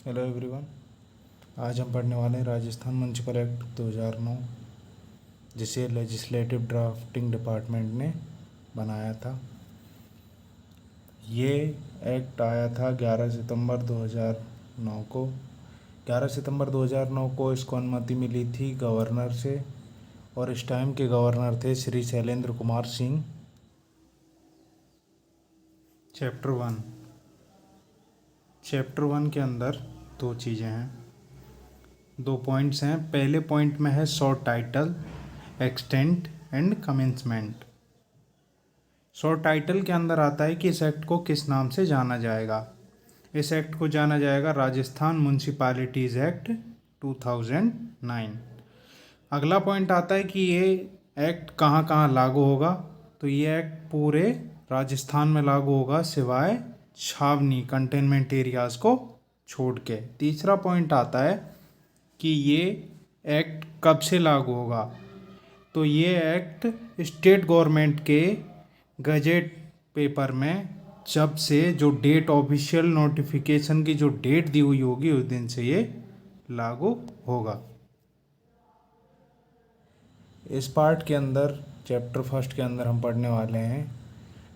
Hello everyone. आज हम पढ़ने वाले हैं राजस्थान म्युनिसिपल एक्ट 2009, जिसे लेजिस्लेटिव ड्राफ्टिंग डिपार्टमेंट ने बनाया था। ये एक्ट आया था 11 सितंबर 2009 को। 11 सितंबर 2009 को इसको अनुमति मिली थी गवर्नर से, और इस टाइम के गवर्नर थे श्री शैलेंद्र कुमार सिंह। चैप्टर वन के अंदर दो चीज़ें हैं, दो पॉइंट्स हैं। पहले पॉइंट में है short title, extent and commencement. Short title के अंदर आता है कि इस एक्ट को किस नाम से जाना जाएगा। इस एक्ट को जाना जाएगा राजस्थान म्युनिसिपैलिटीज़ एक्ट 2009। अगला पॉइंट आता है कि ये एक्ट कहाँ कहाँ लागू होगा। तो ये एक्ट पूरे राजस्थान में लागू होगा सिवाय छावनी कंटेनमेंट एरियाज़ को छोड़ के। तीसरा पॉइंट आता है कि ये एक्ट कब से लागू होगा। तो ये एक्ट स्टेट गवर्नमेंट के गजेट पेपर में जब से जो डेट ऑफिशियल नोटिफिकेशन की जो डेट दी हुई होगी उस दिन से ये लागू होगा। इस पार्ट के अंदर चैप्टर फर्स्ट के अंदर हम पढ़ने वाले हैं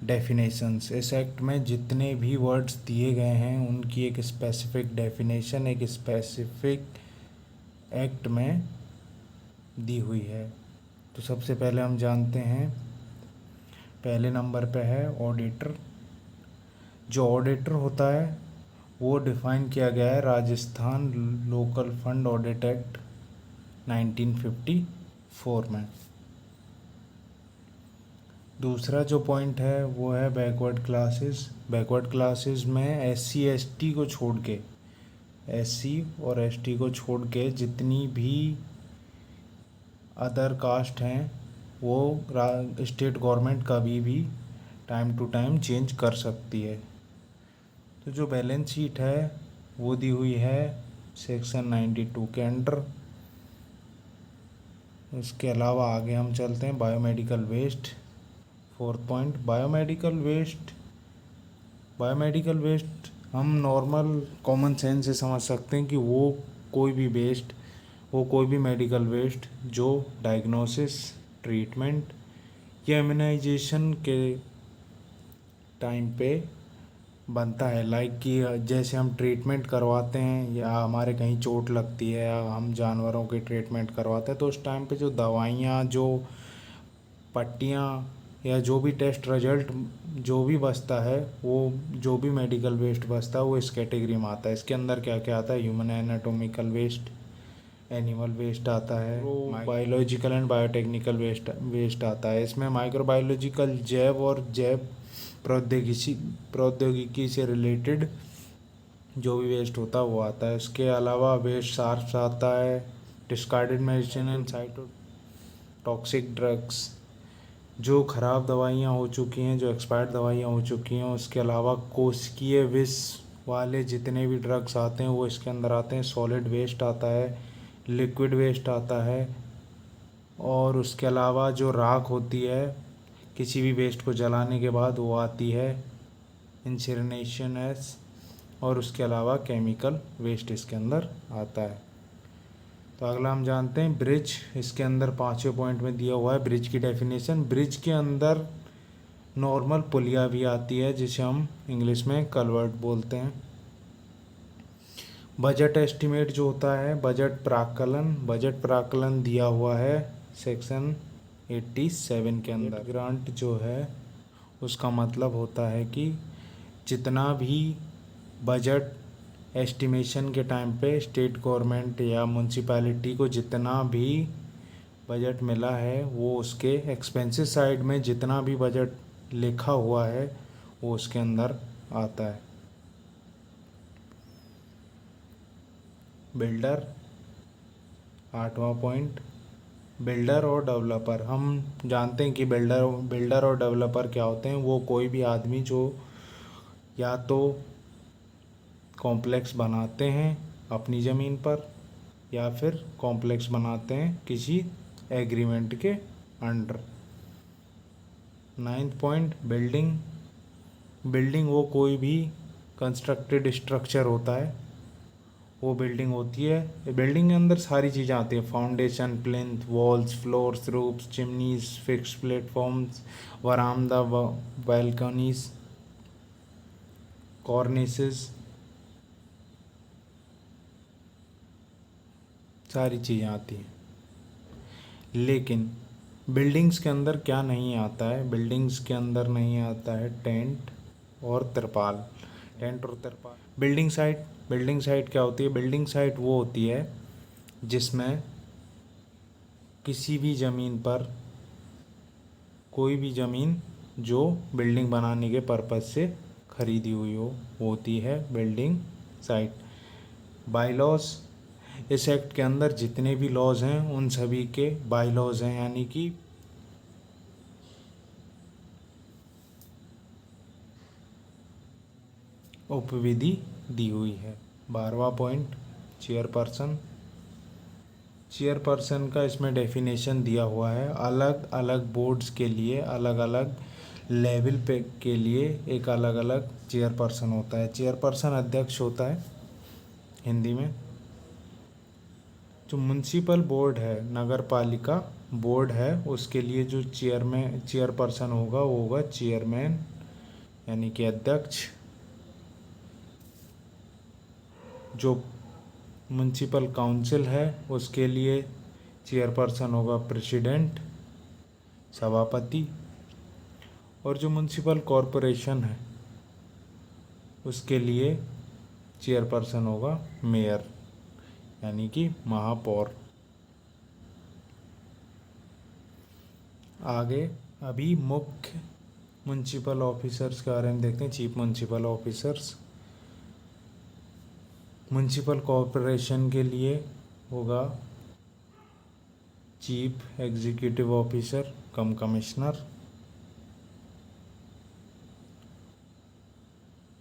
डेफिनेशंस। इस एक्ट में जितने भी वर्ड्स दिए गए हैं उनकी एक स्पेसिफिक डेफिनेशन एक स्पेसिफिक एक्ट में दी हुई है। तो सबसे पहले हम जानते हैं, पहले नंबर पे है ऑडिटर। जो ऑडिटर होता है वो डिफ़ाइन किया गया है Rajasthan local fund audit act 1954 में। दूसरा जो पॉइंट है वो है बैकवर्ड क्लासेस। बैकवर्ड क्लासेस में एससी एसटी को छोड़ के, एससी और एसटी को छोड़ के जितनी भी अदर कास्ट हैं वो स्टेट गवर्नमेंट कभी भी टाइम टू टाइम चेंज कर सकती है। तो जो बैलेंस शीट है वो दी हुई है सेक्शन 92 के अंडर। उसके अलावा आगे हम चलते हैं biomedical waste. Fourth point biomedical waste हम नॉर्मल कॉमन सेंस से समझ सकते हैं कि वो कोई भी मेडिकल वेस्ट जो डायग्नोसिस, ट्रीटमेंट या इम्यूनाइजेशन के टाइम पे बनता है। लाइक कि जैसे हम ट्रीटमेंट करवाते हैं या हमारे कहीं चोट लगती है या हम जानवरों के ट्रीटमेंट करवाते हैं, तो उस टाइम पे जो दवाइयाँ, जो पट्टियाँ या जो भी टेस्ट रिजल्ट जो भी बचता है, वो जो भी मेडिकल वेस्ट बचता है वो इस कैटेगरी में आता है। इसके अंदर क्या क्या आता है, human anatomical waste, animal waste आता है, बायोलॉजिकल एंड बायोटेक्निकल वेस्ट आता है। इसमें माइक्रोबायोलॉजिकल जैव और जैव प्रौद्योगिकी से रिलेटेड जो भी वेस्ट होता है वो आता है। इसके अलावा वेस्ट शार्प्स आता है, discarded medicine and cytotoxic drugs, जो ख़राब दवाइयाँ हो चुकी हैं, जो एक्सपायर्ड दवाइयाँ हो चुकी हैं। उसके अलावा कोशिकीय विष वाले जितने भी ड्रग्स आते हैं वो इसके अंदर आते हैं। सॉलिड वेस्ट आता है, लिक्विड वेस्ट आता है, और उसके अलावा जो राख होती है किसी भी वेस्ट को जलाने के बाद वो आती है इंसिनरेशन एस, और उसके अलावा केमिकल वेस्ट इसके अंदर आता है। तो अगला हम जानते हैं ब्रिज। इसके अंदर 5वें पॉइंट में दिया हुआ है ब्रिज की डेफिनेशन। ब्रिज के अंदर नॉर्मल पुलिया भी आती है जिसे हम इंग्लिश में कलवर्ट बोलते हैं। बजट एस्टिमेट जो होता है, बजट प्राकलन दिया हुआ है सेक्शन 87 के अंदर। ग्रांट जो है उसका मतलब होता है कि जितना भी बजट एस्टिमेशन के टाइम पे स्टेट गवर्नमेंट या म्यूनसिपैलिटी को जितना भी बजट मिला है वो उसके एक्सपेंसेस साइड में जितना भी बजट लिखा हुआ है वो उसके अंदर आता है। बिल्डर, 8वां पॉइंट, बिल्डर और डेवलपर। हम जानते हैं कि बिल्डर और डेवलपर क्या होते हैं। वो कोई भी आदमी जो या तो कॉम्प्लेक्स बनाते हैं अपनी ज़मीन पर या फिर कॉम्प्लेक्स बनाते हैं किसी एग्रीमेंट के अंडर। 9वां पॉइंट बिल्डिंग वो कोई भी कंस्ट्रक्टेड स्ट्रक्चर होता है वो बिल्डिंग होती है। बिल्डिंग के अंदर सारी चीज़ें आती हैं, foundation, plinth, walls, floors, roofs, chimneys, fix platforms, वरामदा, बालकनीज, कॉर्निसेस, सारी चीज़ें आती हैं। लेकिन बिल्डिंग्स के अंदर क्या नहीं आता है? बिल्डिंग्स के अंदर नहीं आता है टेंट और तिरपाल। टेंट और तिरपाल। बिल्डिंग साइट क्या होती है? बिल्डिंग साइट वो होती है जिसमें किसी भी ज़मीन पर, कोई भी ज़मीन जो बिल्डिंग बनाने के पर्पज़ से खरीदी हुई हो, वो होती है बिल्डिंग साइट। बाईलॉज, इस एक्ट के अंदर जितने भी लॉज हैं उन सभी के बाईलॉज हैं, यानी कि उपविधि दी हुई है। 12वां पॉइंट, चेयरपर्सन। चेयरपर्सन का इसमें डेफिनेशन दिया हुआ है। अलग अलग बोर्ड्स के लिए, अलग अलग लेवल पे के लिए एक अलग अलग चेयरपर्सन होता है। चेयरपर्सन अध्यक्ष होता है हिंदी में। जो म्युनिसिपल बोर्ड है, नगर पालिका बोर्ड है, उसके लिए जो चेयरपर्सन होगा वो होगा चेयरमैन, यानी कि अध्यक्ष। जो म्युनिसिपल काउंसिल है उसके लिए चेयरपर्सन होगा प्रेसिडेंट, सभापति। और जो म्युनिसिपल कॉरपोरेशन है उसके लिए चेयरपर्सन होगा मेयर, यानी कि महापौर। आगे अभी मुख्य म्युनिसिपल ऑफिसर्स के बारे में देखते हैं। Chief municipal officers. Municipal corporation के लिए होगा चीफ एग्जीक्यूटिव ऑफिसर कम कमिश्नर।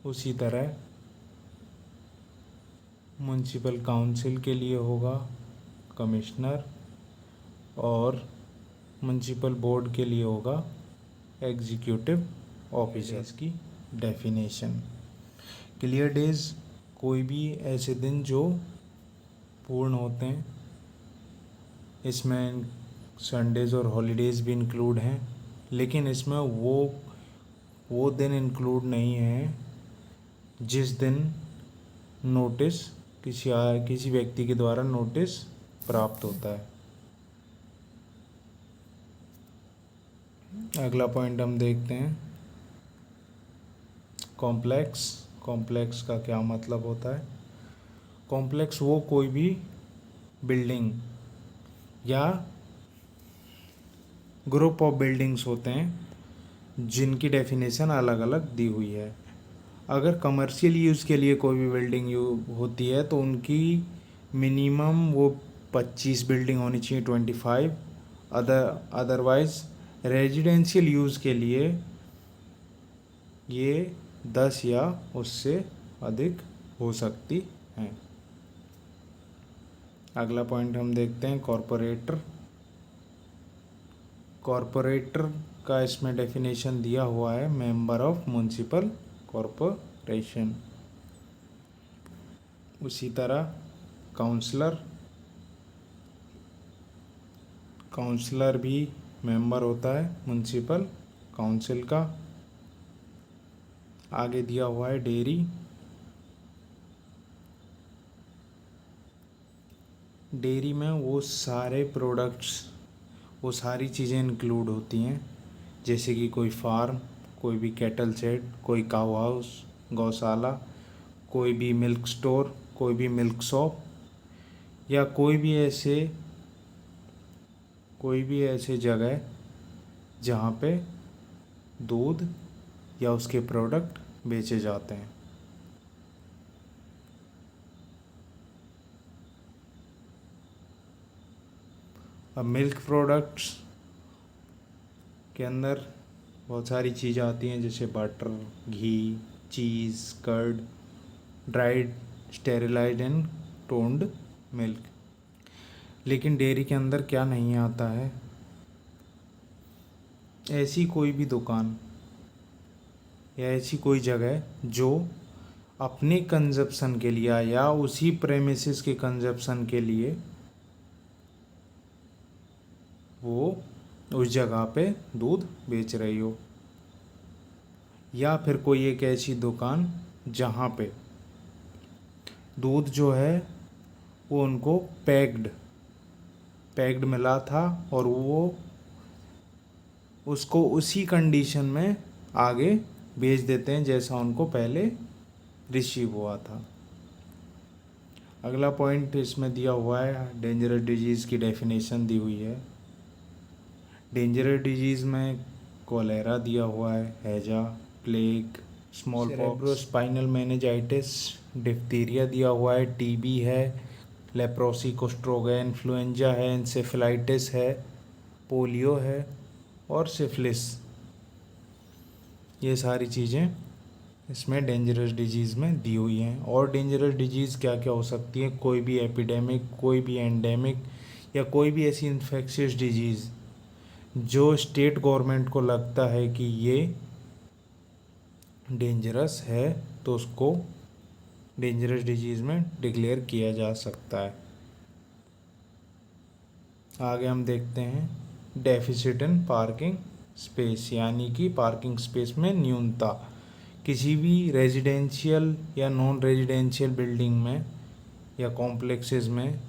उसी तरह म्युनिसिपल काउंसिल के लिए होगा कमिश्नर, और म्युनिसिपल बोर्ड के लिए होगा एग्जीक्यूटिव ऑफिसर्स की डेफिनेशन। क्लियर डेज, कोई भी ऐसे दिन जो पूर्ण होते हैं, इसमें संडेज और हॉलीडेज़ भी इंक्लूड हैं, लेकिन इसमें वो दिन इंक्लूड नहीं है जिस दिन नोटिस किसी व्यक्ति के द्वारा नोटिस प्राप्त होता है। अगला पॉइंट हम देखते हैं, कॉम्प्लेक्स का क्या मतलब होता है? कॉम्प्लेक्स वो कोई भी बिल्डिंग या ग्रुप ऑफ बिल्डिंग्स होते हैं जिनकी डेफिनेशन अलग अलग दी हुई है। अगर कमर्शियल यूज़ के लिए कोई भी बिल्डिंग होती है तो उनकी मिनिमम वो 25 बिल्डिंग होनी चाहिए, 25। अदरवाइज रेजिडेंशियल यूज़ के लिए ये 10 या उससे अधिक हो सकती हैं। अगला पॉइंट हम देखते हैं, कॉरपोरेटर का इसमें डेफिनेशन दिया हुआ है, मेंबर ऑफ म्युनिसिपल कॉरपोरेशन। उसी तरह काउंसलर भी मेंबर होता है म्युनिसिपल काउंसिल का। आगे दिया हुआ है डेयरी में वो सारे प्रोडक्ट्स, वो सारी चीज़ें इंक्लूड होती हैं, जैसे कि कोई फार्म, कोई भी कैटल शेड, कोई काऊ हाउस, गौशाला, कोई भी मिल्क स्टोर, कोई भी मिल्क शॉप, या कोई भी ऐसे जगह जहाँ पे दूध या उसके प्रोडक्ट बेचे जाते हैं। अब मिल्क प्रोडक्ट्स के अंदर बहुत सारी चीज़ें आती हैं, जैसे butter, ghee, cheese, curd, dried, sterilised and toned milk. लेकिन डेयरी के अंदर क्या नहीं आता है? ऐसी कोई भी दुकान या ऐसी कोई जगह जो अपने कंजप्शन के लिए या उसी प्रेमिसेस के कंजप्शन के लिए वो उस जगह पे दूध बेच रही हो, या फिर कोई एक ऐसी दुकान जहाँ पे दूध जो है वो उनको पैक्ड मिला था और वो उसको उसी कंडीशन में आगे बेच देते हैं जैसा उनको पहले रिसीव हुआ था। अगला पॉइंट इसमें दिया हुआ है, डेंजरस डिजीज़ की डेफिनेशन दी हुई है। डेंजरस डिजीज़ में कोलेरा दिया हुआ है, हैजा, plague, small pox, spinal meningitis, diphtheria दिया हुआ है, टीबी है, लेप्रोसी, कुष्ठरोग है, इन्फ्लुएंजा है, इंसेफेलाइटिस है, पोलियो है और सिफिलिस। ये सारी चीज़ें इसमें डेंजरस डिजीज़ में दी हुई हैं। और डेंजरस डिजीज़ क्या क्या हो सकती है, कोई भी एपिडेमिक, कोई भी एंडेमिक या कोई भी ऐसी इन्फेक्शियस डिजीज़ जो स्टेट गवर्नमेंट को लगता है कि ये डेंजरस है तो उसको डेंजरस डिजीज़ में डिक्लेयर किया जा सकता है। आगे हम देखते हैं डेफिसिट इन पार्किंग स्पेस, यानी कि पार्किंग स्पेस में न्यूनता। किसी भी रेजिडेंशियल या नॉन रेजिडेंशियल बिल्डिंग में या कॉम्प्लेक्सेस में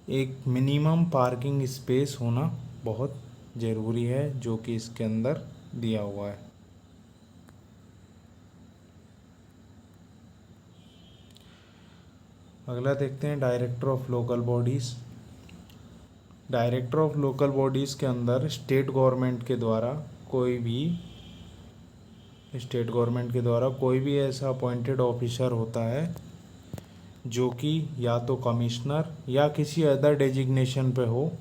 एक मिनिमम पार्किंग स्पेस होना बहुत ज़रूरी है, जो कि इसके अंदर दिया हुआ है। अगला देखते हैं director of local bodies. Director of local bodies के अंदर स्टेट गवर्नमेंट के द्वारा कोई भी ऐसा अपॉइंटेड ऑफिसर होता है जो कि या तो कमिश्नर या किसी अदर डेजिग्नेशन पे हो,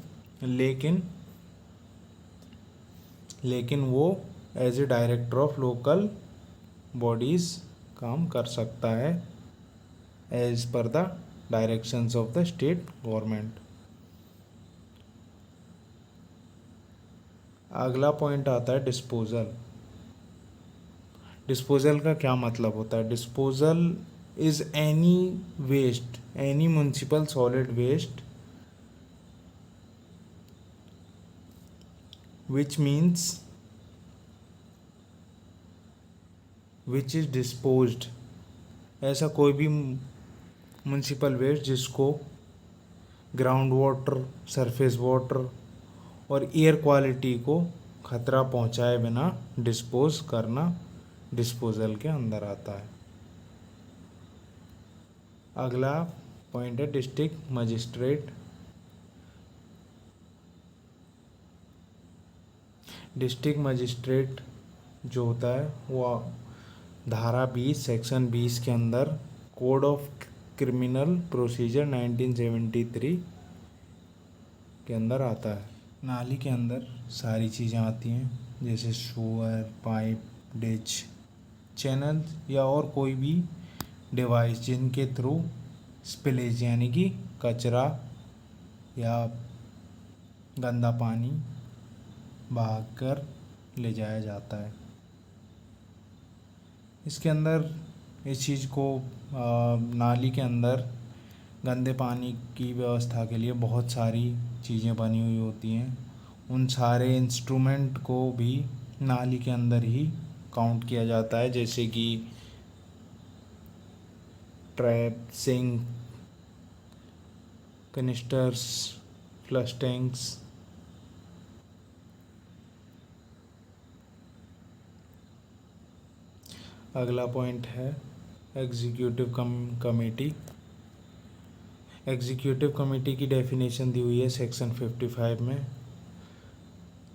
लेकिन वो as a director of local bodies काम कर सकता है as per the directions of the state government. अगला पॉइंट आता है डिस्पोजल। डिस्पोजल का क्या मतलब होता है? Disposal is any waste, any municipal solid waste which is disposed. ऐसा कोई भी म्युनिसिपल वेस्ट जिसको ग्राउंड वाटर, सरफेस वाटर और एयर क्वालिटी को खतरा पहुंचाए बिना डिस्पोज करना डिस्पोजल के अंदर आता है। अगला पॉइंट है डिस्ट्रिक्ट मजिस्ट्रेट। डिस्ट्रिक्ट मजिस्ट्रेट जो होता है वो धारा 20 सेक्शन 20 के अंदर कोड ऑफ क्रिमिनल प्रोसीजर 1973 के अंदर आता है। नाली के अंदर सारी चीज़ें आती हैं जैसे शोअर, पाइप, डिच, चैनल या और कोई भी डिवाइस जिनके थ्रू स्पिलेज यानी कि कचरा या गंदा पानी बहाकर ले जाया जाता है। इसके अंदर इस चीज़ को नाली के अंदर गंदे पानी की व्यवस्था के लिए बहुत सारी चीज़ें बनी हुई होती हैं। उन सारे इंस्ट्रूमेंट को भी नाली के अंदर ही काउंट किया जाता है, जैसे कि ट्रैप, सिंक, कनिस्टर्स, फ्लश टैंक्स। अगला पॉइंट है एग्जीक्यूटिव कमेटी। एग्जीक्यूटिव कमेटी की डेफिनेशन दी हुई है सेक्शन 55 में।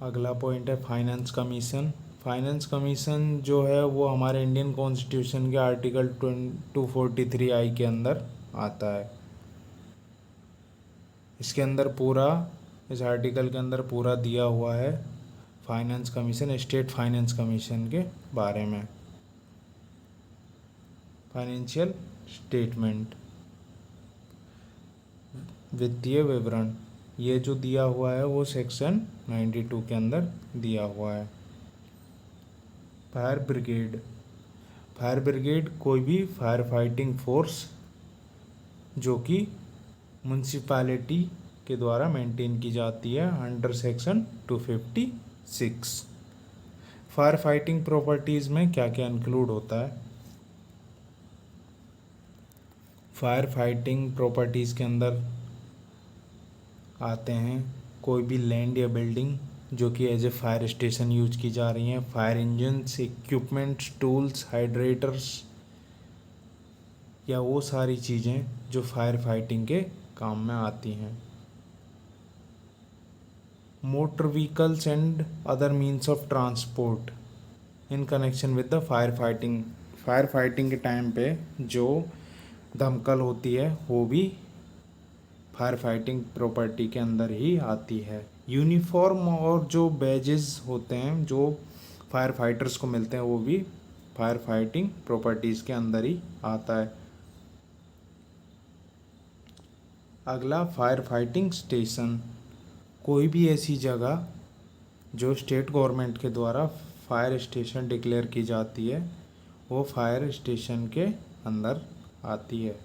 अगला पॉइंट है फाइनेंस कमीशन। फाइनेंस कमीशन जो है वो हमारे इंडियन कॉन्स्टिट्यूशन के आर्टिकल 243I के अंदर आता है। इसके अंदर इस आर्टिकल के अंदर पूरा दिया हुआ है finance commission, state finance commission के बारे में। फाइनेंशियल स्टेटमेंट, वित्तीय विवरण, ये जो दिया हुआ है वो सेक्शन 92 के अंदर दिया हुआ है। फायर ब्रिगेड, फायर ब्रिगेड कोई भी फायर फाइटिंग फोर्स जो कि म्यूनसिपालिटी के द्वारा मेंटेन की जाती है under section 256। Fire fighting properties में क्या क्या इंक्लूड होता है? फायर फाइटिंग प्रॉपर्टीज़ के अंदर आते हैं कोई भी लैंड या बिल्डिंग जो कि as a fire station use की जा रही हैं, fire engines, equipments, tools, hydrants, या वो सारी चीज़ें जो फायर फाइटिंग के काम में आती हैं। Motor vehicles and other means of transport in connection with the fire fighting. Fire fighting के टाइम पे जो दमकल होती है वो भी फायर फाइटिंग प्रॉपर्टी के अंदर ही आती है। यूनिफॉर्म और जो बैजेस होते हैं जो फायर फाइटर्स को मिलते हैं वो भी फायर फाइटिंग प्रॉपर्टीज़ के अंदर ही आता है। अगला, फायर फाइटिंग स्टेशन। कोई भी ऐसी जगह जो स्टेट गवर्नमेंट के द्वारा फायर स्टेशन डिक्लेयर की जाती है वो फायर स्टेशन के अंदर आती है।